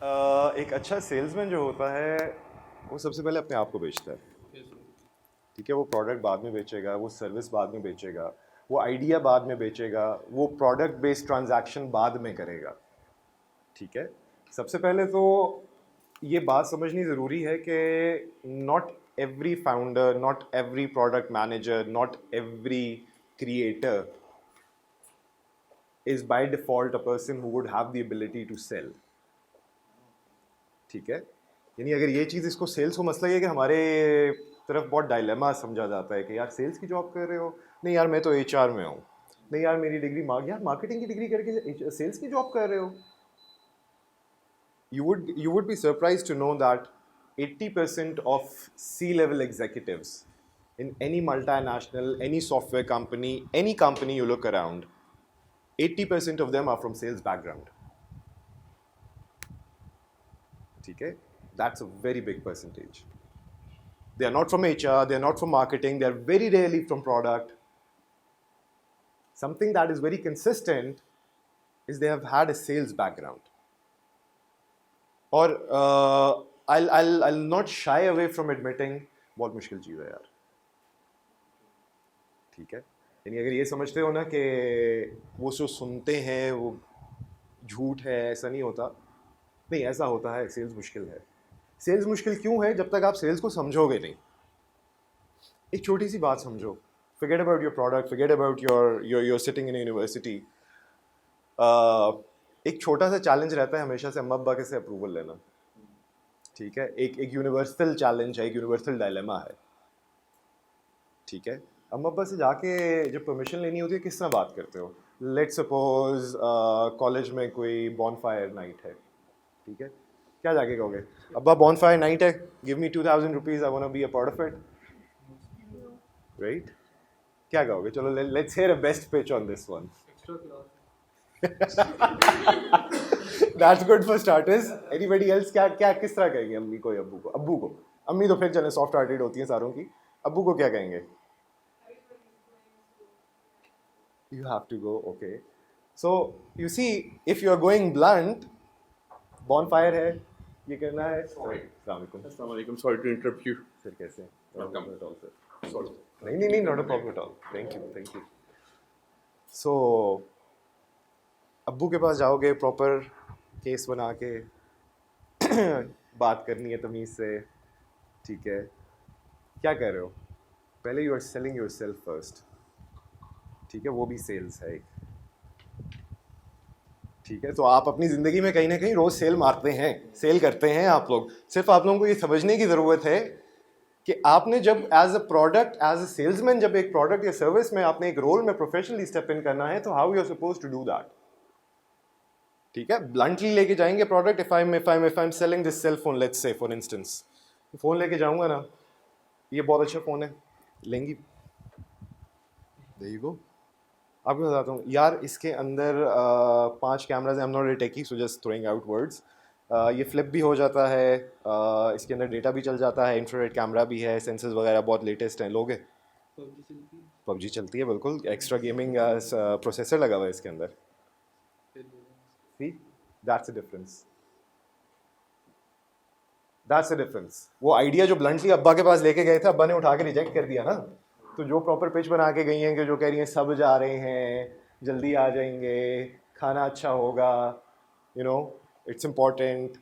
एक अच्छा सेल्समैन जो होता है वो सबसे पहले अपने आप को बेचता है। ठीक है, वो प्रोडक्ट बाद में बेचेगा, वो सर्विस बाद में बेचेगा, वो आइडिया बाद में बेचेगा, वो प्रोडक्ट बेस्ड ट्रांजैक्शन बाद में करेगा। ठीक है, सबसे पहले तो ये बात समझनी ज़रूरी है कि not every founder, not every product manager, not every creator is by default a person who would have the ability to sell. ठीक है, यानी अगर ये चीज़ इसको सेल्स को मसला ये है कि हमारे तरफ बहुत डायलेमा समझा जाता है कि यार सेल्स की जॉब कर रहे हो, नहीं यार मैं तो एचआर में हूँ, नहीं यार मेरी डिग्री यार मार्केटिंग की डिग्री करके सेल्स की जॉब कर रहे हो। You would be surprised to know that 80% of C-level executives in any multinational, any software company, any company you look around, 80% of them are from sales background. ठीक है, that's a very big percentage. They are not from HR, they are not from marketing, they are very rarely from product. Something that is very consistent is they have had a sales background. और I'll not shy away from admitting बहुत मुश्किल चीज़ है यार। ठीक है, यानी अगर ये समझते हो ना कि वो जो सुनते हैं वो झूठ है, ऐसा नहीं होता। नहीं, ऐसा होता है, सेल्स मुश्किल है। सेल्स मुश्किल क्यों है? जब तक आप सेल्स को समझोगे नहीं। एक छोटी सी बात समझो, forget about your product, forget about your sitting in a university. एक छोटा सा चैलेंज रहता है हमेशा से अम्मा अब्बा के से अप्रूवल लेना। ठीक है, एक यूनिवर्सल चैलेंज है, एक यूनिवर्सल डायलेमा है। ठीक है, अम्मा अब्बा से जाके जब परमिशन लेनी होती है किस तरह बात करते हो? लेट्स सपोज कॉलेज में कोई बॉनफायर नाइट है। ठीक है, क्या जाके कहोगे? अब्बा बॉनफायर नाइट है, give me 2000 rupees, I want to be a part of it. Right, क्या कहोगे? चलो let's hear a best pitch on this one. That's good for starters. Anybody else क्या क्या किस तरह कहेंगे अम्मी को या अब्बू को? अब्बू को, अम्मी तो फिर चले सॉफ्ट हार्टेड होती हैं सारों की, अब्बू को क्या कहेंगे? You have to go, okay. So you see, if you are going blunt, bonfire है, ये करना है। Assalamu alaikum. Sorry to interrupt you. फिर कैसे? Welcome. Sorry. नहीं, not a problem at all. Thank you. So अब्बू के पास जाओगे, प्रॉपर केस बना के बात करनी है तमीज़ से। ठीक है, क्या कर रहे हो? पहले you are selling yourself first. ठीक है, वो भी सेल्स है एक। ठीक है, तो आप अपनी ज़िंदगी में कहीं ना कहीं रोज़ सेल मारते हैं, सेल करते हैं आप लोग। सिर्फ आप लोगों को ये समझने की ज़रूरत है कि आपने जब as a product, as a salesman, जब एक प्रोडक्ट या सर्विस में आपने एक रोल में प्रोफेशनली स्टेप इन करना है, तो how you are suppose to do that. ठीक है, ब्लंटली लेके जाएंगे product. If I am selling this cell phone, let's say for instance, phone लेके जाऊंगा ना, ये बहुत अच्छा फ़ोन है, लेंगी, देयर यू गो। आपको बताता हूँ यार, इसके अंदर 5 कैमराज हैं। I am not a techie, so just throwing out words. ये फ्लिप भी हो जाता है, इसके अंदर डेटा भी चल जाता है, इंफ्रारेड कैमरा भी है, सेंसर्स वगैरह बहुत लेटेस्ट हैं। लोगे? पबजी चलती है बिल्कुल, एक्स्ट्रा गेमिंग प्रोसेसर लगा हुआ है इसके अंदर। See, that's a difference, that's a difference. वो आइडिया जो ब्लंटली अब्बा के पास लेके गए थे, अब्बा ने उठा के रिजेक्ट कर दिया ना। तो जो प्रॉपर पिच बना के गई हैं कि जो कह रही हैं सब जा रहे हैं, जल्दी आ जाएंगे, खाना अच्छा होगा, यू नो इट्स इम्पॉर्टेंट,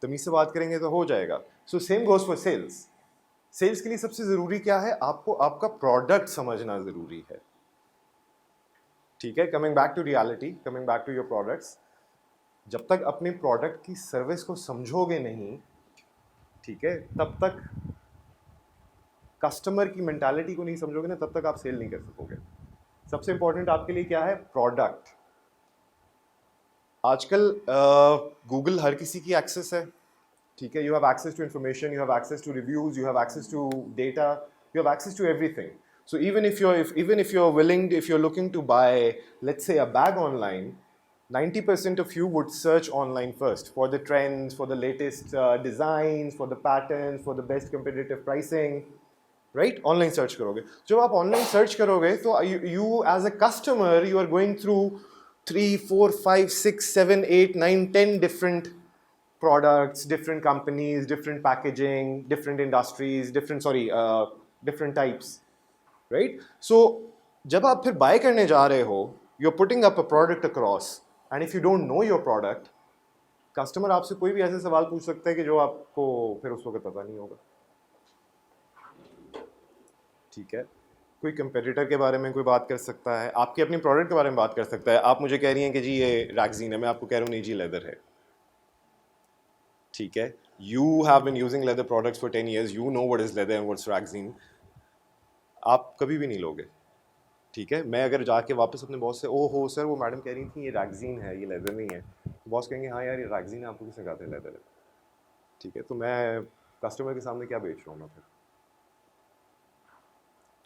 तमीज़ से बात करेंगे तो हो जाएगा। So same goes for sales. Sales के लिए सबसे ज़रूरी क्या है? आपको आपका प्रोडक्ट समझना ज़रूरी है। ठीक है, coming back to reality, coming back to your products, जब तक अपने प्रोडक्ट की सर्विस को समझोगे नहीं, ठीक है, तब तक कस्टमर की मेंटालिटी को नहीं समझोगे ना, तब तक आप सेल नहीं कर सकोगे। सबसे इंपॉर्टेंट आपके लिए क्या है? प्रोडक्ट। आजकल गूगल हर किसी की एक्सेस है। ठीक है, you have access to information, you have access to reviews, you have access to data, you have access to everything. So even if you're willing, if you're looking to buy, let's say, a bag online, 90% of you would search online first for the trends, for the latest designs, for the patterns, for the best competitive pricing. Right, online search करोगे। जब आप online search करोगे तो you as a customer, you are going through 3, 4, 5, 6, 7, 8, 9, 10 different products, different companies, different packaging, different industries, different types, right? So जब आप फिर buy करने जा रहे हो, you're putting up a product across, and if you don't know your product, customer आपसे कोई भी ऐसे सवाल पूछ सकता है कि जो आपको फिर उस वक्त पता नहीं होगा, ठीक है? कोई कंपेटिटर के बारे में कोई बात कर सकता है, आपके अपनी प्रोडक्ट के बारे में बात कर सकता है। आप मुझे कह रही हैं कि जी ये रैक्जीन है, मैं आपको कह रहा हूँ नहीं जी लेदर है, ठीक है? You have been using leather products for 10 years, you know what is leather and what's rexine. आप कभी भी नहीं लोगे, ठीक है? मैं अगर जाके वापस अपने बॉस से, ओ हो सर वो मैडम कह रही थी ये रैक्जीन है, ये लेदर नहीं है, तो बॉस कहेंगे हाँ यार ये रैक्जीन है, आपको किसने कहा था लेदर है, ठीक है? तो मैं कस्टमर के सामने क्या बेच रहा हूँ मैं फिर?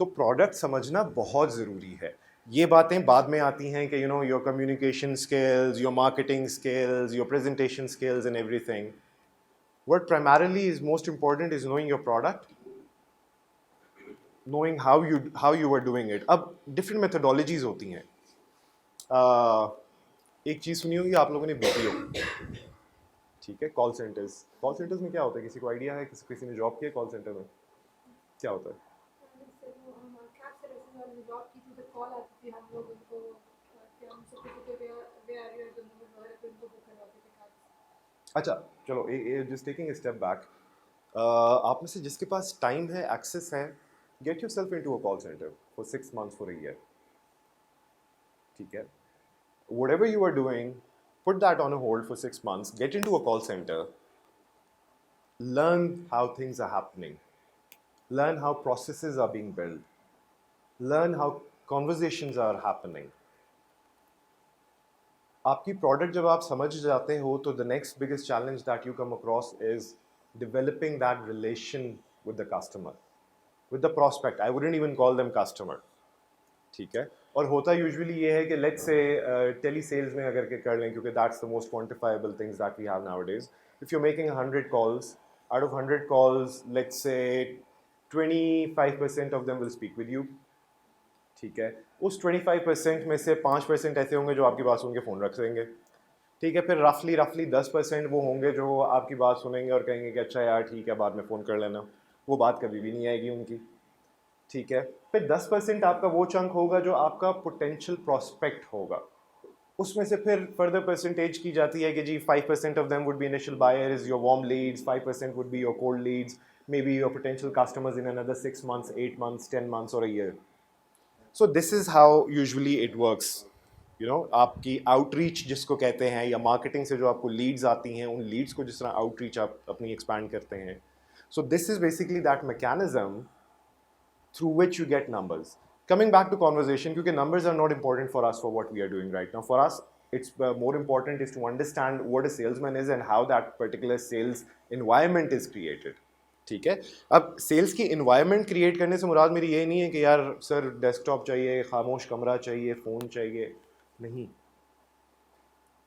तो प्रोडक्ट समझना बहुत ज़रूरी है। ये बातें बाद में आती हैं कि your communication skills, your marketing skills, your presentation skills and everything. What primarily is most important is knowing your product, knowing how you are doing it. अब डिफरेंट मेथडोलॉजीज होती हैं। एक चीज़ सुनी होगी आप लोगों ने, बीपीओ, ठीक है? कॉल सेंटर्स में क्या होता है? किसी को आइडिया है? किसी ने जॉब किया कॉल सेंटर में? क्या होता है? जॉब की थी तो कॉल आती थी हम लोगों को कि हम सबसे वे आर यू द नंबर वगैरह पे उनको बुक करवाते थे कार्ड। अच्छा चलो, just taking a step back, आप में से जिसके पास टाइम है, एक्सेस है, get your self into a call centre for 6 months, for a year, ठीक है? Whatever you are doing, put that on a hold for 6 months, get into a call center, learn how things are happening, learn how processes are being built, learn how conversations are happening. आपकी product जब आप समझ जाते हो तो the next biggest challenge that you come across is developing that relation with the customer, with the prospect. I wouldn't even call them customer, ठीक है? और होता यूजुअली ये है कि लेट्स से टेली सेल्स में अगर के कर लें, क्योंकि that's the most quantifiable things that we have nowadays. If you making 100 calls, out of 100 calls, let's say 25% of them will speak with you, ठीक है? उस 25% में से 5% ऐसे होंगे जो आपकी बात सुन के फ़ोन रख देंगे, ठीक है? फिर रफली 10% वो होंगे जो आपकी बात सुनेंगे और कहेंगे कि अच्छा यार ठीक है बाद में फ़ोन कर लेना। वो बात कभी भी नहीं आएगी उनकी, ठीक है? फिर 10% आपका वो चंक होगा जो आपका पोटेंशियल प्रॉस्पेक्ट होगा। उसमें से फिर फर्दर परसेंटेज की जाती है कि जी 5% of them would be initial buyers, your warm leads, 5% would be your cold leads, may be your potential customers in another 6 months, 8 months, 10 months और a year. So this is how usually it works. आपकी outreach जिसको कहते हैं, या marketing से जो आपको Leeds आती हैं, उन लीड्स को जिस तरह आउटरीच आप अपनी एक्सपैंड करते हैं। सो this is basically that mechanism through which you get numbers. Coming back to conversation, because numbers are not important for us for what we are doing right now. For us, it's more important is to understand what a salesman is and how that particular sales environment is created. ठीक है? अब sales की environment create करने से मुराद मेरी ये नहीं है कि यार सर डेस्कटॉप चाहिए, खामोश कमरा चाहिए, फ़ोन चाहिए, नहीं,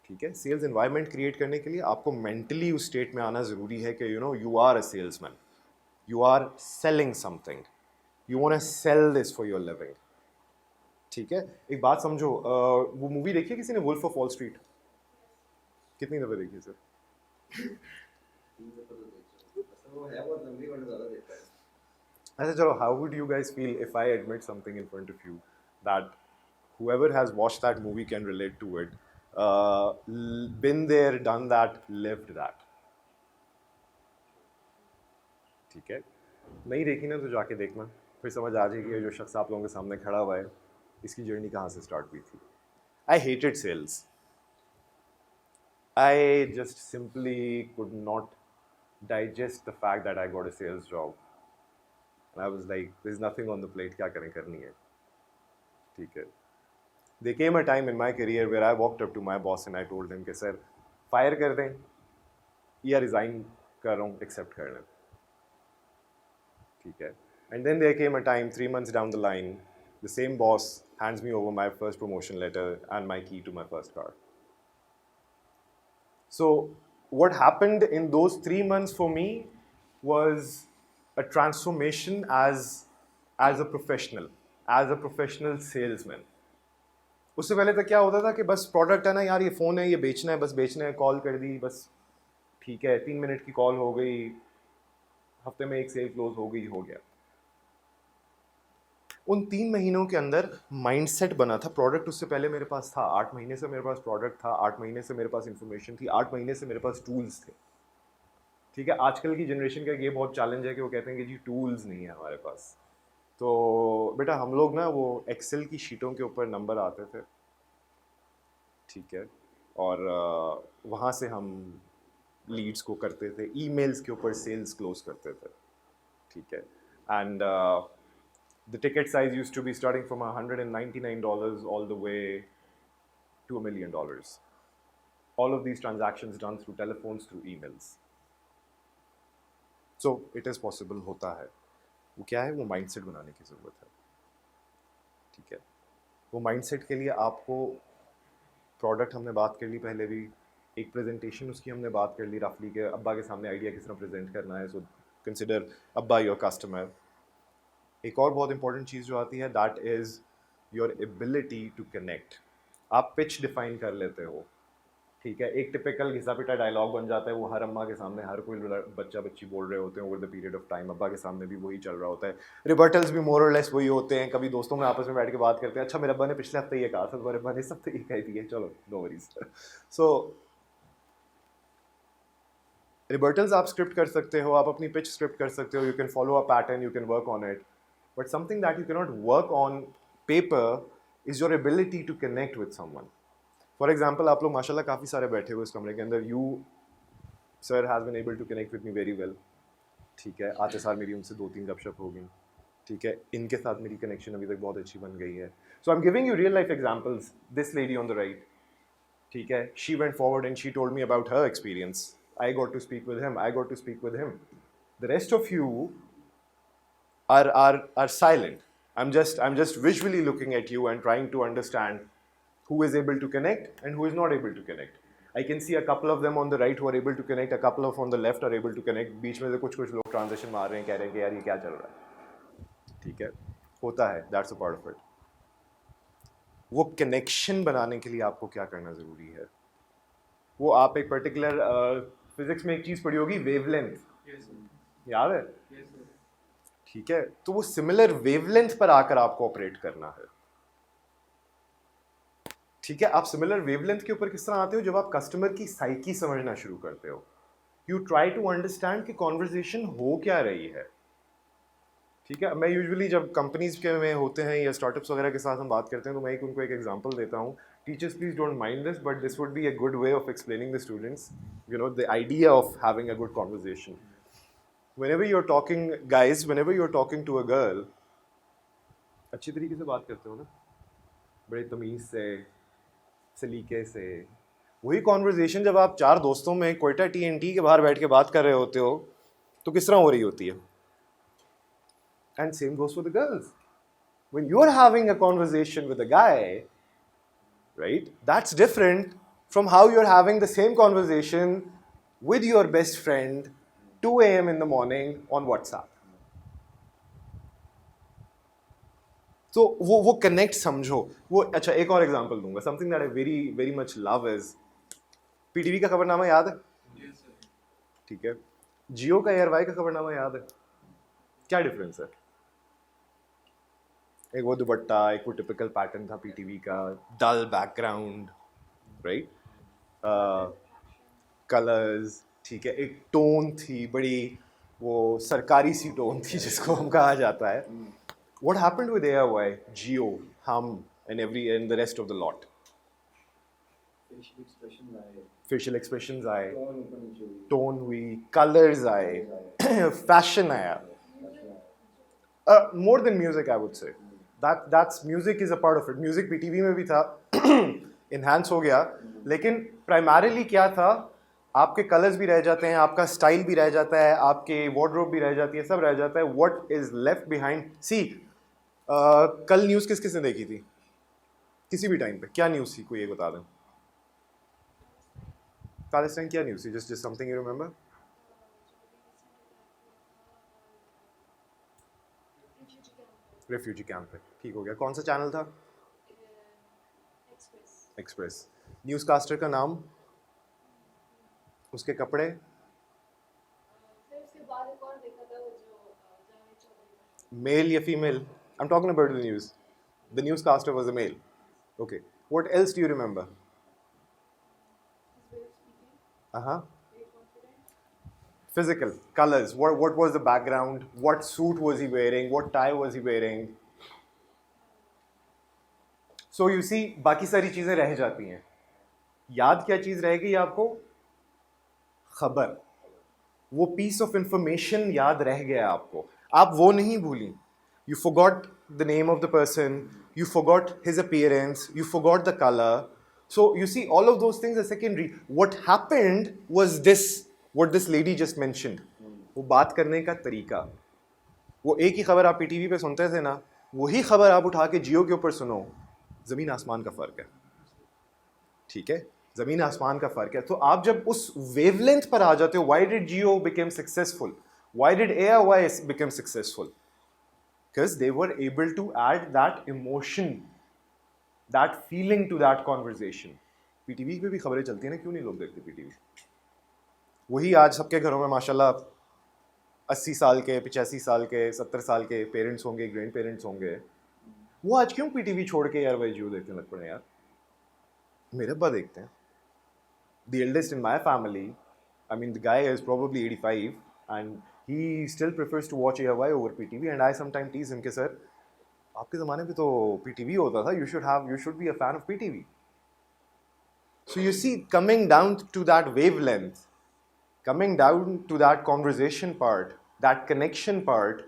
ठीक है? सेल्स इन्वायरमेंट क्रिएट करने के लिए आपको मेंटली उस स्टेट में आना ज़रूरी है कि you are a salesman, you are selling something, you want to sell this for your living, ठीक है? एक बात समझो, वो मूवी देखी है किसी ने, वुल्फ ऑफ वॉल स्ट्रीट? कितनी दफ़े देखी है सर? अच्छा चलो, how would you guys feel if I admit something in front of you that whoever has watched that movie can relate to it, been there, done that, lived that, ठीक है? नहीं देखी ना तो जाके देखना, फिर समझ आ जाएगी जो शख्स आप लोगों के सामने खड़ा हुआ है इसकी जर्नी कहाँ से स्टार्ट हुई थी। I hated sales, I just simply could not digest the fact that I got a sales job, and I was like, there's nothing on the plate, क्या करें, करनी है, ठीक है? There came a time in my career where I walked up to my boss and I told him कि sir fire कर दें या रिज़ाइन कर रहा हूँ, एक्सेप्ट कर लें, ठीक है? And then there came a time 3 months down the line, the same boss hands me over my first promotion letter and my key to my first car. So what happened in those 3 months for me was a transformation as a professional salesman. उससे पहले तक क्या होता था कि बस product है ना यार, ये फ़ोन है, ये बेचना है, बस बेचना है, कॉल कर दी, बस ठीक है, 3 मिनट की कॉल हो गई, हफ्ते में एक सेल क्लोज हो गई, हो गया। उन 3 महीनों के अंदर माइंडसेट बना था। प्रोडक्ट उससे पहले मेरे पास था, 8 महीने से मेरे पास प्रोडक्ट था, 8 महीने से मेरे पास इंफॉर्मेशन थी, 8 महीने से मेरे पास टूल्स थे। ठीक है, आजकल की जनरेशन का ये बहुत चैलेंज है कि वो कहते हैं कि जी टूल्स नहीं है हमारे पास। तो बेटा हम लोग ना वो एक्सेल की शीटों के ऊपर नंबर आते थे, ठीक है, और वहाँ से हम लीड्स को करते थे, ईमेल्स के ऊपर सेल्स क्लोज करते थे, ठीक है। And the ticket size used to be starting from $199 all the way to $1 million. All of these transactions done through telephones, through emails. So it is possible, होता है। वो क्या है, वो माइंडसेट बनाने की ज़रूरत है, ठीक है। वो माइंडसेट के लिए आपको प्रोडक्ट हमने बात कर ली पहले भी, एक प्रेजेंटेशन उसकी हमने बात कर ली रफली के अब्बा के सामने आइडिया किस तरह प्रेजेंट करना है। सो कंसिडर अब्बा योर कस्टमर। एक और बहुत इंपॉर्टेंट चीज़ जो आती है that is your ability to connect. आप पिच डिफाइन कर लेते हो, ठीक है, एक टिपिकल घिसा पिटा डायलॉग बन जाता है, वो हर अम्मा के सामने हर कोई बच्चा बच्ची बोल रहे होते हैं over the period of time. अब्बा के सामने भी वही चल रहा होता है, रिबर्टल्स भी मोर और लेस वही होते हैं। कभी दोस्तों में आपस में बैठ के बात करते हैं, अच्छा मेरे अब्बा ने पिछले हफ्ते ये कहा था, तुम्हारे अब्बा ने इस हफ्ते ये कही थी, है, चलो नो वरीज। सो रिबर्टल्स आप स्क्रिप्ट कर सकते हो, आप अपनी पिच स्क्रिप्ट कर सकते हो, you can follow a pattern, you can work on it, but something that you can not work on paper is your ability to connect with someone. For example आप लोग माशाल्लाह काफ़ी सारे बैठे हुए इस कमरे के अंदर, you sir has been able to connect with me very well, ठीक है, आते साल मेरी उनसे 2-3 गपशप हो गई, ठीक है, इनके साथ मेरी कनेक्शन अभी तक बहुत अच्छी बन गई है। So I am giving you real life examples. This lady on the right, ठीक है, she went forward and she told me about her experience, I got to speak with him, I got to speak with him. The rest of you are silent. I'm just visually looking at you and trying to understand who is able to connect and who is not able to connect. I can see a couple of them on the right who are able to connect, a couple of on the left are able to connect. बीच में से कुछ लोग transition मार रहे हैं, कह रहे हैं कि यार ये क्या चल रहा है, ठीक है, होता है, that's a part of it. वो कनेक्शन बनाने के लिए आपको क्या करना ज़रूरी है, वो आप एक पर्टिकुलर फिजिक्स में एक चीज़ पढ़ी होगी, वेवलेंथ, याद है, ठीक है, तो वो सिमिलर वेवलेंथ पर आकर आपको ऑपरेट करना है, ठीक है। आप सिमिलर वेवलेंथ के ऊपर किस तरह आते हो, जब आप कस्टमर की साइकी समझना शुरू करते हो, यू ट्राई टू अंडरस्टैंड कि कॉन्वर्जेशन हो क्या रही है, ठीक है। मैं यूजुअली जब कंपनीज के में होते हैं या स्टार्टअप्स वगैरह के साथ हम बात करते हैं तो मैं उनको एक एग्जांपल देता हूँ। Teachers please don't mind this, but this would be a good way of explaining the students, you know, the idea of having a good conversation. Whenever you're talking, guys, whenever you're talking to a girl, अच्छी तरीके से बात करते हो ना, बड़े तमीज़ से, सलीके से। वही कॉन्वर्जेशन जब आप 4 दोस्तों में क्वेटा TNT के बाहर बैठ के बात कर रहे होते हो तो किस तरह हो रही होती है। And same goes for the girls. When you're having a conversation with a guy, right, that's different from how you're having the same conversation with your best friend 2 a.m. in the morning on WhatsApp. तो वो connect समझो। वो अच्छा एक और example दूंगा, something that I very very much love is, PTV का खबरनामा याद है, ठीक है, जियो का एयरवाई का खबरनामा याद है, क्या डिफरेंस है, एक वो दुपट्टा, एक वो टिपिकल पैटर्न था PTV का, डल बैकग्राउंड, राइट, कलर्स, ठीक है, एक टोन थी, बड़ी वो सरकारी सी टोन थी जिसको हम कहा जाता है। What happened with AOI, Jio, Hum, and the rest of the lot? Facial expressions आए, tone हुई, colors आए, fashion आया. More than music, I would say. That's music is a part of it. Music भी TV में भी था, enhance हो गया, लेकिन primarily क्या था, आपके कलर्स भी रह जाते हैं, आपका स्टाइल भी रह जाता है, आपके वार्डरोब भी रह जाती है, सब रह जाता है. What is left behind? See, कल न्यूज़ किस किस ने देखी थी, किसी भी टाइम पे क्या न्यूज़ थी, कोई ये बता दें। पैलेस्टाइन क्या न्यूज़ थी, just something you remember. Refugee camp पे, ठीक हो गया। कौन सा चैनल था? एक्सप्रेस। न्यूज़ कास्टर का नाम, उसके कपड़े, Male या female? I'm talking about the news. The newscaster was a male. Okay. What else do you remember? His way of speaking, Uh-huh. very confident. Physical, colors. What was the background? What suit was he wearing? What tie was he wearing? So you see, बाकी सारी चीजें रह जाती हैं. याद क्या चीज रहेगी आपको? खबर. वो पीस ऑफ इंफॉर्मेशन याद रह गया आपको. आप वो नहीं भूली. You forgot the name of the person. You forgot his appearance. You forgot the color. So you see, all of those things are secondary. What happened was this, what this lady just mentioned. वो बात करने का तरीका. वो एक ही खबर आप PTV पे सुनते थे ना, वही खबर आप उठा के जियो के ऊपर सुनो, ज़मीन आसमान का फ़र्क है. ठीक है, ज़मीन आसमान का फ़र्क है. तो आप जब उस वेवलेंथ पर आ जाते हो, why did Jio become successful? Why did AIY become successful? Because they were able to add that emotion, that feeling to that conversation. PTV पे भी खबरें चलती हैं ना, क्यों नहीं लोग देखते पीटीवी? वही आज सबके घरों में माशाल्लाह 80 साल के, 85 साल के, 70 साल के पेरेंट्स होंगे, ग्रैंड पेरेंट्स होंगे. वो आज क्यों पीटीवी छोड़ के यार वही जियो देखने लग पड़े यार? मेरे अब्बा देखते हैं. The eldest in my family, I mean, the guy is probably 85 and he still prefers to watch AIY over PTV, and I sometimes tease him कि सर आपके ज़माने पे तो PTV होता था, you should be a fan of PTV. So you see, coming down to that wavelength, coming down to that conversation part, that connection part,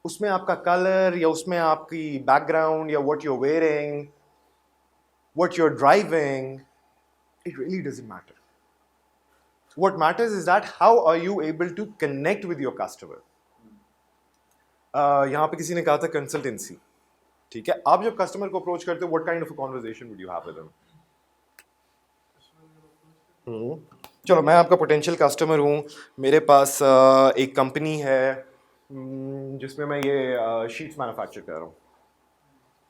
उसमें आपका colour या उसमें आपकी बैकग्राउंड या what you're wearing, what you're driving, it really doesn't matter. What matters is that how are you able to connect with your customer. यहाँ पे किसी ने कहा था कंसल्टेंसी. ठीक है, आप जब कस्टमर को अप्रोच करते हो, what kind of a conversation would you have with them? चलो, मैं आपका पोटेंशियल कस्टमर हूँ. मेरे पास एक कंपनी है जिसमें मैं ये शीट्स मैन्युफैक्चर कर रहा हूँ.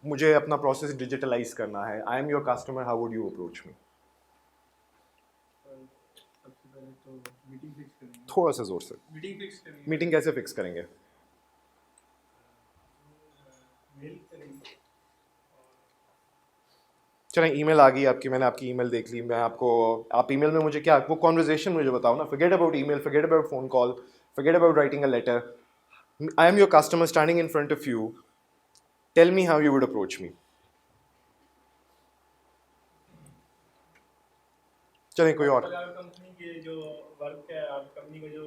मुझे अपना प्रोसेस डिजिटलाइज करना है. आई am your customer, how would you approach me? सबसे पहले तो मीटिंग फिक्स करेंगे. थोड़ा सा जोर से. मीटिंग फिक्स करेंगे. मीटिंग कैसे फिक्स करेंगे? मेल करेंगे. चलें, ईमेल आ गई आपकी, मैंने आपकी ईमेल देख ली. मैं आपको, आप ईमेल में मुझे क्या, वो कॉन्वर्जेशन मुझे बताओ ना. Forget about email, forget about phone call, forget about writing a letter. I am your customer standing in front of you. Tell me how you would approach me. चलें, कोई और. कंपनी के जो वर्क है, आप कंपनी का जो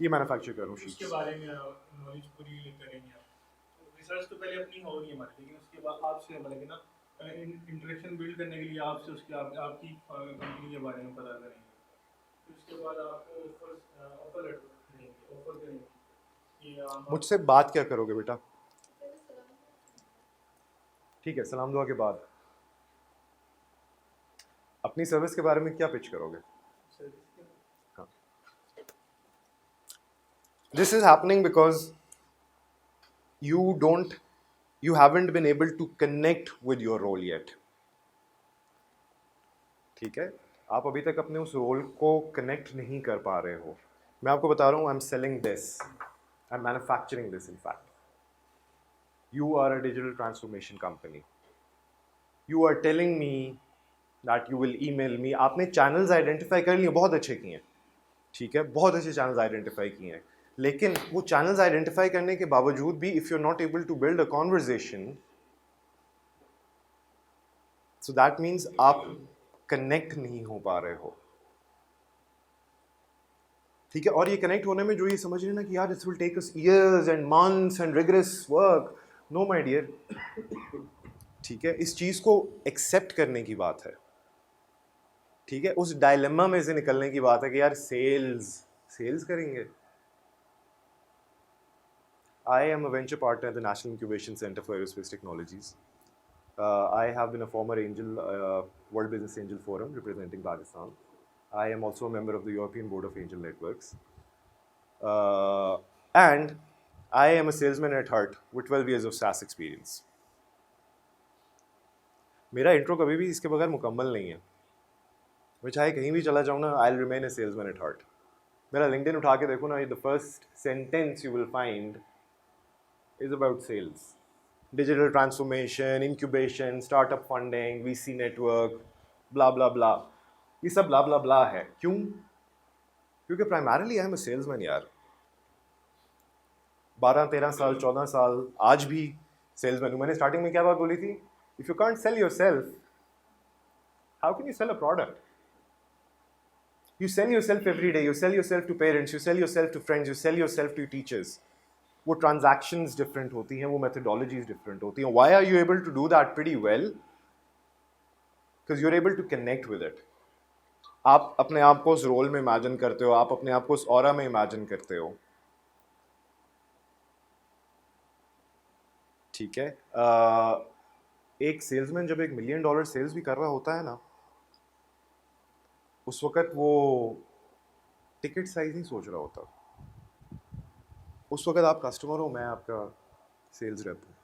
ये मैन्युफैक्चर कर रहा हूँ उसके शीट्स. बारे में नॉलेज पूरी करेंगे. आप रिसर्च तो पहले अपनी होगी हमारी, लेकिन उसके बाद आपसे मतलब ना इंटरेक्शन बिल्ड करने के लिए आपसे उसके आपकी कंपनी के बारे में पता करेंगे. फिर उसके बाद आपको ऑफर लेटर देंगे, ऑफर करेंगे कि मुझसे बात क्या करोगे बेटा? ठीक है, सलाम दुआ के बाद अपनी सर्विस के बारे में क्या पिच करोगे? हाँ. This is happening because you haven't been able to connect with your role yet. ठीक है, आप अभी तक अपने उस रोल को कनेक्ट नहीं कर पा रहे हो. मैं आपको बता रहा हूँ, आई am selling this, I am manufacturing this. In fact, you are a digital transformation company. You are telling me that you will email me. आपने चैनल्स आइडेंटिफाई कर लिए, बहुत अच्छे किए हैं. ठीक है, बहुत अच्छे चैनल्स आइडेंटिफाई किए हैं. लेकिन वो चैनल्स आइडेंटिफाई करने के बावजूद भी if you are not able to build a conversation, so that means आप कनेक्ट नहीं हो पा रहे हो. ठीक है, और ये कनेक्ट होने में जो ये समझ रहे हैं ना कि यार this will take us years and months and rigorous work, no my dear. ठीक है, इस चीज़ को एक्सेप्ट करने की बात है. ठीक है, उस डायलेमा में से निकलने की बात है कि यार सेल्स करेंगे. I am a venture partner at the National Incubation Center for Aerospace Technologies. I have been a former angel, World Business Angel Forum representing Pakistan. I am also a member of the European Board of Angel Networks. And I am a salesman at heart with 12 years of SaaS experience. मेरा intro कभी भी इसके बगैर मुकम्मल नहीं है. मैं चाहे कहीं भी चला जाऊँ ना, I'll remain a salesman at heart. मेरा LinkedIn उठा के देखो ना, the first sentence you will find is about sales. Digital transformation, incubation, startup funding, VC network, blah blah blah. ये सब blah blah blah है. क्यों? क्योंकि primarily I am a salesman यार. 12-13 साल 14 साल आज भी सेल्समैन हूँ. मैंने स्टार्टिंग में क्या बात बोली थी? If you can't sell yourself, how can you sell a product? You sell yourself every day. You sell yourself to parents. You sell yourself to friends. You sell yourself to teachers. वो transactions different होती हैं, वो methodologies different होती हैं. Why are you able to do that pretty well? Because you're able to connect with it. आप अपने आप को उस रोल में इमेजिन करते हो, आप अपने आप को उस ऑरा में इमेजिन करते हो. ठीक है. एक सेल्समैन जब $1 मिलियन सेल्स भी कर रहा होता है ना, उस वक्त वो टिकट साइज नहीं सोच रहा होता. उस वक्त आप कस्टमर हो, मैं आपका सेल्स रेप हूँ.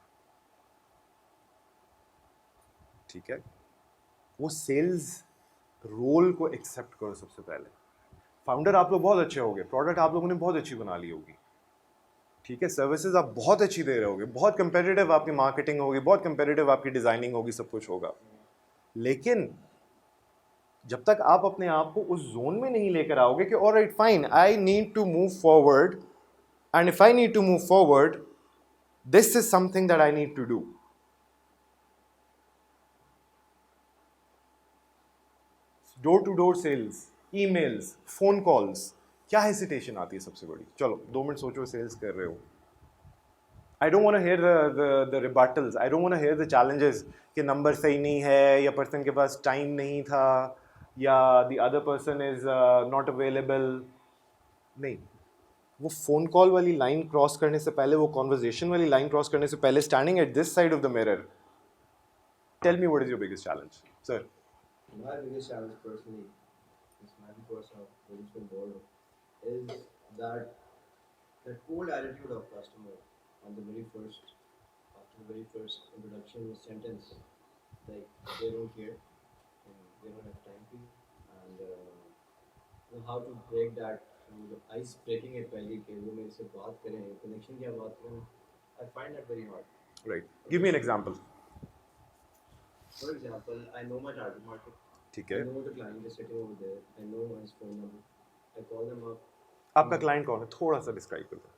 ठीक है. वो सेल्स रोल को एक्सेप्ट करो सबसे पहले. फाउंडर आप लोग बहुत अच्छे होगे, प्रोडक्ट आप लोगों ने बहुत अच्छी बना ली होगी. ठीक है. सर्विसेज आप बहुत अच्छी दे रहे होगे, बहुत कंपेटिटिव आपकी मार्केटिंग होगी, बहुत कंपेटिटिव आपकी डिजाइनिंग होगी, सब कुछ होगा. लेकिन जब तक आप अपने आप को उस जोन में नहीं लेकर आओगे कि alright fine, I need to move forward, and if I need to move forward, this is something that I need to do. Door to door sales, emails, phone calls, क्या हेसिटेशन आती है सबसे बड़ी? चलो 2 मिनट सोचो, sales कर रहे हो. I don't want to hear the rebuttals. I don't want to hear the challenges कि नंबर सही नहीं है, या पर्सन के पास टाइम नहीं था, या the other person is not available. नहीं, वो फोन कॉल वाली लाइन क्रॉस करने से पहले, वो कॉन्वर्जेशन वाली लाइन क्रॉस करने से पहले, standing at this side of the mirror, tell me what is your biggest challenge, sir? My biggest challenge personally, is my personal, which has been bored, is that cold attitude of customer on the very first, after the very first introduction sentence, like they don't care, and they don't have time to, and you know how to break that, ice breaking it पहले कि वो मेरे से बात करें, connection की बात करें. I find that very hard. Right. Give me an example. For example, I know my target market. ठीक I है. know the client is sitting over there. I know his phone number. I call them up. आपका client कौन है? थोड़ा सा describe कर दो.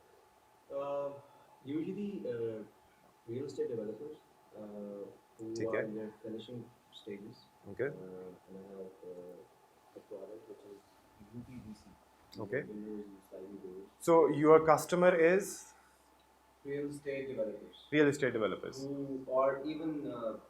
Usually, real estate developers who ठीक are है. in their finishing stages. Okay. And I have a product which is UPVC. Okay. Windows and sliding doors. So your customer is Real estate developers. real estate developers. Who or even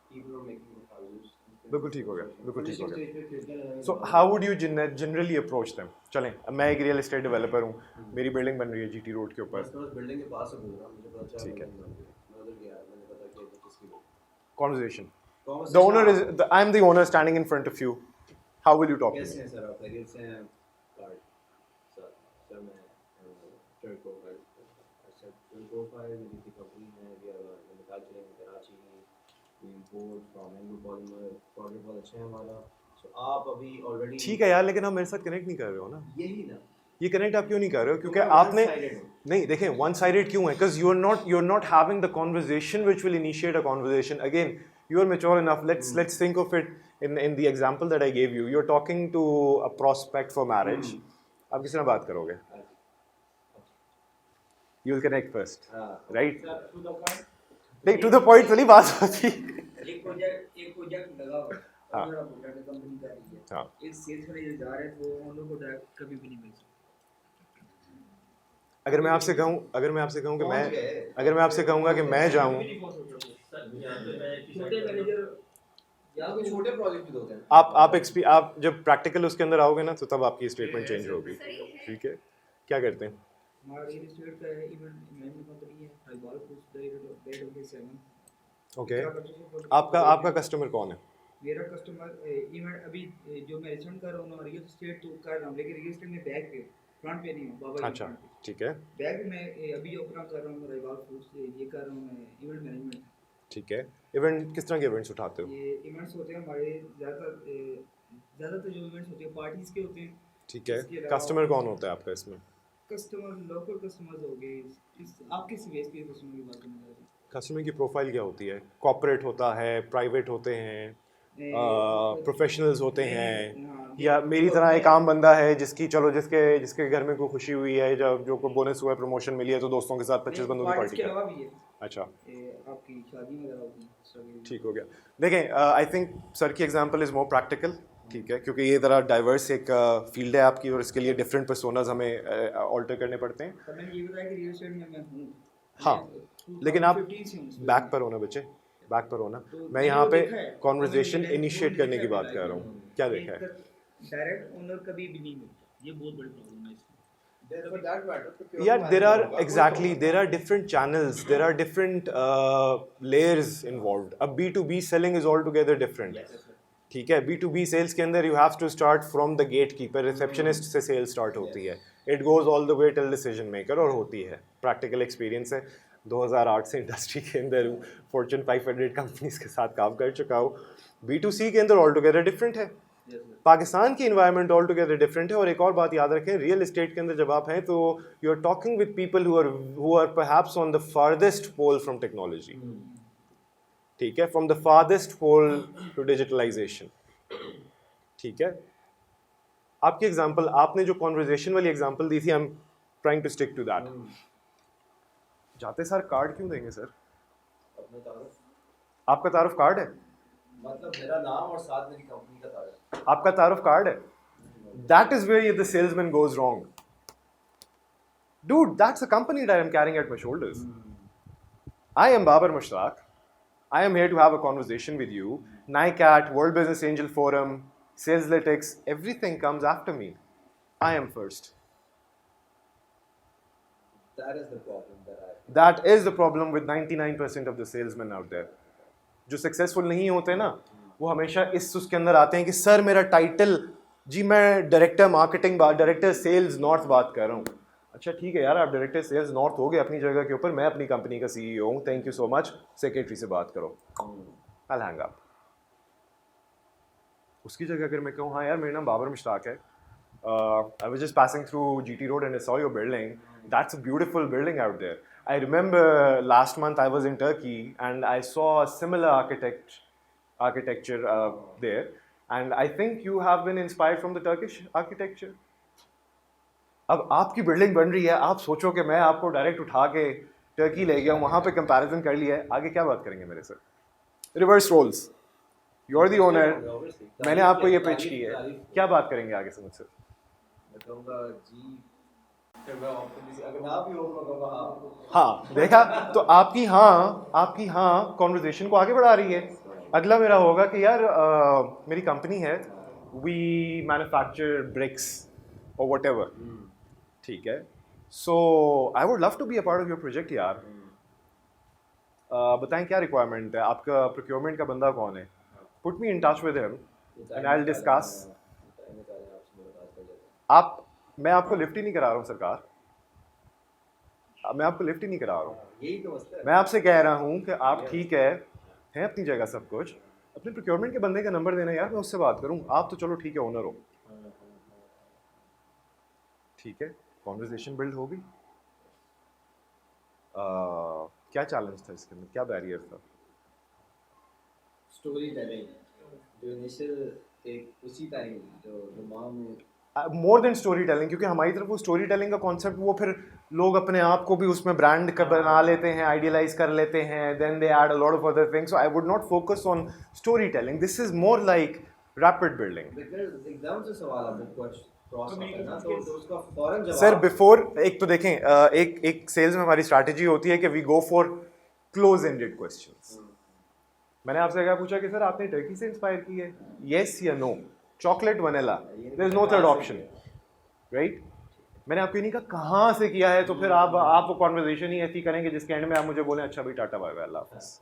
people who are making the houses. बिल्कुल ठीक हो गया, बिल्कुल ठीक हो Finishing गया. stage पे खिड़कियाँ लगाने So के बाद- how would you generally approach them? चलें, अब मैं एक रियल एस्टेट डेवलपर हूँ, मेरी बिल्डिंग बन रही है GT रोड के ऊपर. मैं उस बिल्डिंग के पास से गुजरा, मुझे पता चला ठीक है. बिल्डिंग बन गई. मैं उधर गया, मैंने पता किया कि किसकी building. Conversation. Conversation The owner is आप- I'm the owner standing in front of you. How will you talk to कैसे me? हैं सर आप? खैरियत से हैं? कार्ड सर मैं trade profile sir trade profile मेरी की कंपनी है, we are manufacturing in Karachi, we import from Anglo Polymer, product बहुत अच्छा है हमारा. सो आप अभी ऑलरेडी ठीक है यार, लेकिन आप मेरे साथ कनेक्ट नहीं कर रहे हो ना. यही ना ये कनेक्ट आप क्यों नहीं कर रहे हो? क्योंकि मैं आपने one-sided हूँ. नहीं देखें, वन साइडेड क्यों है? Because you're not having the conversation which will initiate a conversation. Again, you are mature enough. Let's think of it in the example that I gave you. You're talking to a prospect for marriage. आप किस तरह बात करोगे? You'll connect first, हाँ. right? To the point. नहीं, to the point वाली बात होती. एक प्रोजेक्ट लगा हुआ है, हाँ. और प्रोजेक्ट कंपनी का ही है. हाँ. एक सेल्स मैनेजर जा रहे हैं तो उन लोगों को डायरेक्ट कभी भी नहीं मिल सकता. अगर मैं आपसे कहूँ कि पहुंच गए. अगर मैं आपसे कहूँगा कि मैं जाऊँ, कभी नहीं पहुंच सकता. छोटे मैनेजर या कोई छोटे प्रोजेक्ट भी होते हैं. आप जब प्रैक्टिकल उसके अंदर आओगे ना, तो तब आपकी स्टेटमेंट चेंज होगी. ठीक है. क्या करते हैं? हमारा रियल एस्टेट का है, इवेंट मैनेजमेंट कंपनी है, हलवाल फूड्स डेट होके 7. ओके. आपका कस्टमर कौन है? मेरा कस्टमर इवेंट अभी जो मैं रेस्टोरेंट कर रहा हूँ रियल एस्टेट तो कर रहा हूँ, लेकिन रियल एस्टेट में बैक पे फ्रंट पे नहीं हूँ. बाबा अच्छा, ठीक है. बैक में अभी अपना कर रहा हूँ हलवाल फूड्स, ये कर रहा हूँ मैं इवेंट मैनेजमेंट. ठीक है. इवेंट किस तरह के इवेंट्स उठाते हो? ये इवेंट्स होते हैं हमारे ज़्यादातर जो इवेंट्स होते हैं पार्टीज के होते हैं. ठीक है. इसके अलावा- कस्टमर कौन होता है आपका इसमें? कस्टमर लोकल कस्टमर्स हो गए, इस आप किस बेस पे कस्टमर की बात करना चाहते हैं? कस्टमर की प्रोफाइल क्या होती है? कॉर्पोरेट होता है, प्राइवेट होते हैं, ए, प्रोफेशनल्स होते नहीं, हैं, हाँ, या मेरी तरह एक आम बंदा है जिसकी चलो जिसके जिसके घर में कोई खुशी हुई है, जब जो कोई बोनस हुआ है, प्रमोशन मिली है, तो दोस्तों के साथ 25 बंदों की पार्टीज पार्टी के कर। अलावा भी है अच्छा, आपकी शादी वगैरह होती है। ठीक हो गया। देखें, आई थिंक सर की एग्जांपल इज़ मोर प्रैक्टिकल, ठीक है, क्योंकि ये ज़रा डाइवर्स एक फील्ड है आपकी, और इसके लिए डिफरेंट पर्सोनाज हमें ऑल्टर करने पड़ते हैं। तब मैंने ये बताया कि रियल एस्टेट में मैं हूँ। हाँ, मैं लेकिन आप 2015 से हूँ इसमें। बैक पर होना बच्चे, बैक पर होना। तो मैं मैंने यहाँ वो पे देखा है, कॉन्वर्जेशन वो मैंने इनिशिएट करने की देखा बात है कर रहा हूँ। क्या देखा है? डायरेक्ट ओनर कभी भी नहीं मिलता, ये बहुत बड़ी प्रॉब्लम है इसमें। For that matter, procurement Yeah, there are manager होगा, exactly वो तो there are different channels, there are different layers involved. अब B2B selling is altogether different. ठीक है, B2B सेल्स के अंदर you have to start from the gatekeeper, receptionist से cell start होती है, it goes all the way till decision maker, और होती है। प्रैक्टिकल एक्सपीरियंस है, 2008 से इंडस्ट्री के अंदर हूँ, Fortune 500 कंपनीज के साथ काम कर चुका हूँ। B2C के अंदर altogether different है, पाकिस्तान की इन्वायरमेंट ऑल टुगेदर डिफरेंट है। और एक और बात याद रखें, रियल एस्टेट के अंदर जब आप हैं तो you are talking with people who are perhaps on the farthest pole from technology, ठीक है, from the farthest pole to digitalization, ठीक है। आपकी एग्जांपल, आपने जो कॉन्वर्जेशन वाली एग्जांपल दी थी, I am trying to stick to that. जाते सर कार्ड क्यों देंगे सर? अपने तारुफ, आपका तारुफ कार्ड है? मतलब मेरा नाम और साथ मेरी कंपनी का तारुफ। आपका तारुफ कार्ड है? That is where the salesman goes wrong. Dude, that's a company that I'm carrying at my shoulders. I am Babar Mushtaq. I am here to have a conversation with you. NICAT, World Business Angel Forum, Saleslytics, everything comes after me. I am first. That is the problem that I. That is the problem with 99% of the salesmen out there. जो successful नहीं होते ना, वो हमेशा उसके अंदर आते हैं कि सर मेरा टाइटल जी, मैं director marketing, director sales north बात कर रहा हूँ। अच्छा ठीक है यार, आप डायरेक्टर सेल्स नॉर्थ हो गए अपनी जगह के ऊपर, मैं अपनी कंपनी का सीईओ हूँ, thank you so much, secretary से बात करो, आई हैंग अप। उसकी जगह अगर मैं कहूँ हाँ यार मेरा नाम बाबर मुश्ताक है, I was just passing through GT Road and I saw your building. That's a beautiful building out there. I remember last month I was in Turkey and I saw a similar architecture there, and I think you have been inspired from the Turkish architecture. अब आपकी building बन रही है, आप सोचो कि मैं आपको डायरेक्ट उठा के टर्की ले गया, वहाँ पे कंपैरिजन कर लिया है, आगे क्या बात करेंगे मेरे sir? Reverse roles, you are the owner, मैंने आपको ये पिच की है, क्या बात करेंगे आगे से मुझसे? मैं कहूँगा जी, फिर मैं अगर ना भी हो मैं कहूँगा हाँ। हाँ, देखा तो आपकी हाँ कॉन्वर्जेशन को आगे बढ़ा रही है। अगला मेरा होगा कि यार मेरी कंपनी है, वी मैन्युफैक्चर ब्रिक्स और वट एवर, ठीक है, so I would love to be a part of your project यार। बताएं क्या रिक्वायरमेंट है, आपका प्रोक्योरमेंट का बंदा कौन है, put me in touch with him and I will discuss. मैं आपको लिफ्ट ही नहीं करा रहा हूँ सरकार, मैं आपको लिफ्ट ही नहीं करा रहा हूँ, यही तो मसला है। मैं आपसे कह रहा हूँ कि आप ठीक है हैं अपनी जगह सब कुछ, अपने प्रोक्योरमेंट के बंदे का नंबर देना यार, मैं उससे बात करूँ। आप तो चलो ठीक है ओनर हो, ठीक है, कॉन्वर्जेशन बिल्ड होगी। क्या चैलेंज था इसके अंदर, क्या बैरियर था? स्टोरी टेलिंग, जो इनिशियल एक उसी टाइम जो दिमाग में मोर देन स्टोरी टेलिंग, क्योंकि हमारी तरफ वो स्टोरी टेलिंग का कॉन्सेप्ट, वो फिर लोग अपने आप को भी उसमें ब्रांड कर बना लेते हैं, आइडियलाइज कर लेते हैं, then they add a lot of other things, so I would not focus on story telling, this is more like rapid building. Because एकदम से सवाल आपको क्रॉस होता है ना, तो उसका फौरन जवाब। सर बिफोर, एक तो देखें, एक सेल्स में हमारी स्ट्रैटेजी होती है कि we go for close ended questions. मैंने आपसे क्या पूछा कि सर आपने टर्की से इंस्पायर की है, येस या no, chocolate vanilla, there is no third option, right? मैंने आपको नहीं कहा कहाँ से किया है, तो फिर आप वो कॉन्वर्जेशन ही ऐसी करेंगे जिसके एंड में आप मुझे बोलें अच्छा भाई टाटा बाय बाय अल्लाह हाफ़िज़।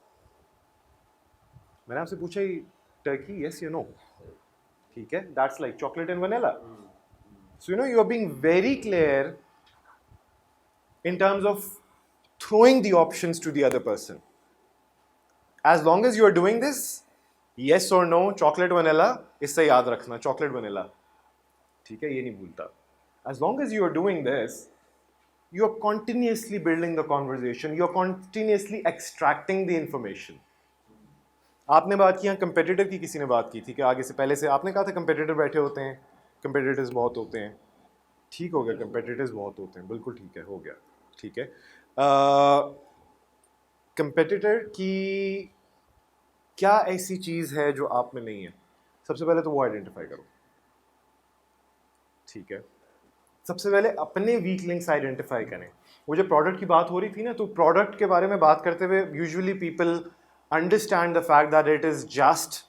मैंने आपसे पूछा ही टर्की, येस या नो, ठीक है, that's like chocolate and vanilla. So you are being very clear in terms of throwing the options to the other person. As long as you are doing this, yes or no, chocolate vanilla, इससे याद रखना chocolate vanilla, ठीक है, ये नहीं भूलता। As long as you are doing this, you're continuously building the conversation, you're continuously extracting the information. आपने बात की, यहाँ कंपेटिटर की किसी ने बात की थी कि आगे से पहले से आपने कहा था कंपेटिटर बैठे होते हैं, कंपेटिटर्स बहुत होते हैं. ठीक हो गया, कंपेटिटर्स बहुत होते हैं, बिल्कुल ठीक है, हो गया, ठीक है. कंपेटिटर की क्या ऐसी चीज़ है जो आप में नहीं है? सबसे पहले तो वो आइडेंटिफाई करो, ठीक है. सबसे पहले अपने वीक लिंक्स आइडेंटिफाई करें. वो जो प्रोडक्ट की बात हो रही थी ना, तो प्रोडक्ट के बारे में बात करते हुए usually people understand the fact that it is just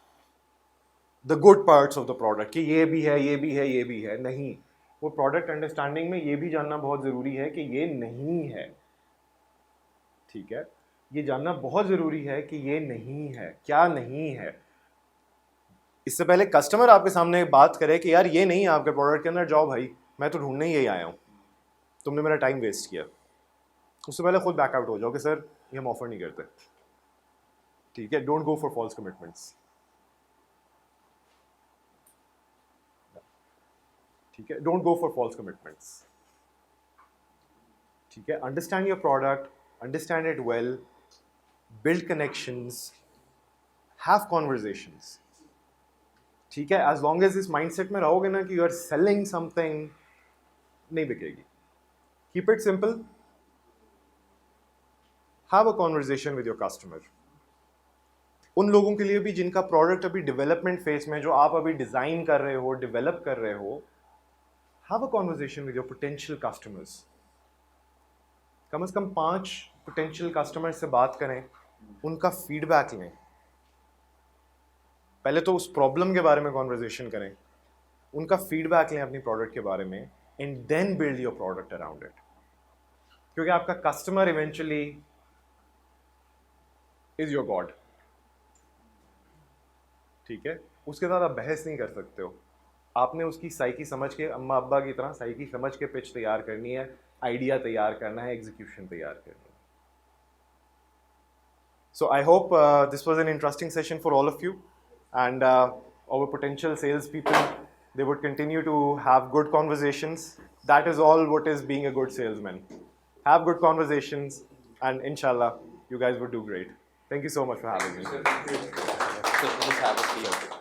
the good parts of the product, कि ये भी है, ये भी है, ये भी है. नहीं, वो प्रोडक्ट अंडरस्टैंडिंग में ये भी जानना बहुत ज़रूरी है कि ये नहीं है, ठीक है. ये जानना बहुत ज़रूरी है कि ये नहीं है, क्या नहीं है. इससे पहले कस्टमर आपके सामने बात करे कि यार ये नहीं है आपके प्रोडक्ट के अंदर, जाओ भाई मैं तो ढूंढने ही यही आया हूँ, तुमने मेरा टाइम वेस्ट किया. उससे पहले खुद बैकआउट हो जाओ कि सर ये हम ऑफर नहीं करते, ठीक है. Don't go for false commitments, ठीक है. Don't go for false commitments, ठीक है. Understand your product, understand it well, build connections, have conversations, ठीक है. as long as इस mindset में रहोगे ना कि you are selling something, नहीं बिकेगी. keep it simple, have a conversation with your customer. उन लोगों के लिए भी जिनका प्रोडक्ट अभी डेवलपमेंट फेज में, जो आप अभी डिज़ाइन कर रहे हो, डेवलप कर रहे हो, have a conversation with your potential customers. कम से कम 5 पोटेंशियल कस्टमर से बात करें, उनका फीडबैक लें. पहले तो उस प्रॉब्लम के बारे में कॉन्वर्जेशन करें, उनका फीडबैक लें अपनी प्रोडक्ट के बारे में, and then build your product around it. क्योंकि आपका customer eventually is your god, ठीक है. उसके साथ आप बहस नहीं कर सकते हो. आपने उसकी साइकी समझ के, अम्मा अब्बा की तरह साइकी समझ के पिच तैयार करनी है, आइडिया तैयार करना है, एग्जीक्यूशन तैयार करनी है. So I hope this was an interesting session for all of you, and our potential salespeople, they would continue to have good conversations. That is all what is being a good salesman. Have good conversations, and inshallah, you guys would do great. Thank you so much for having me. So, just have a seat.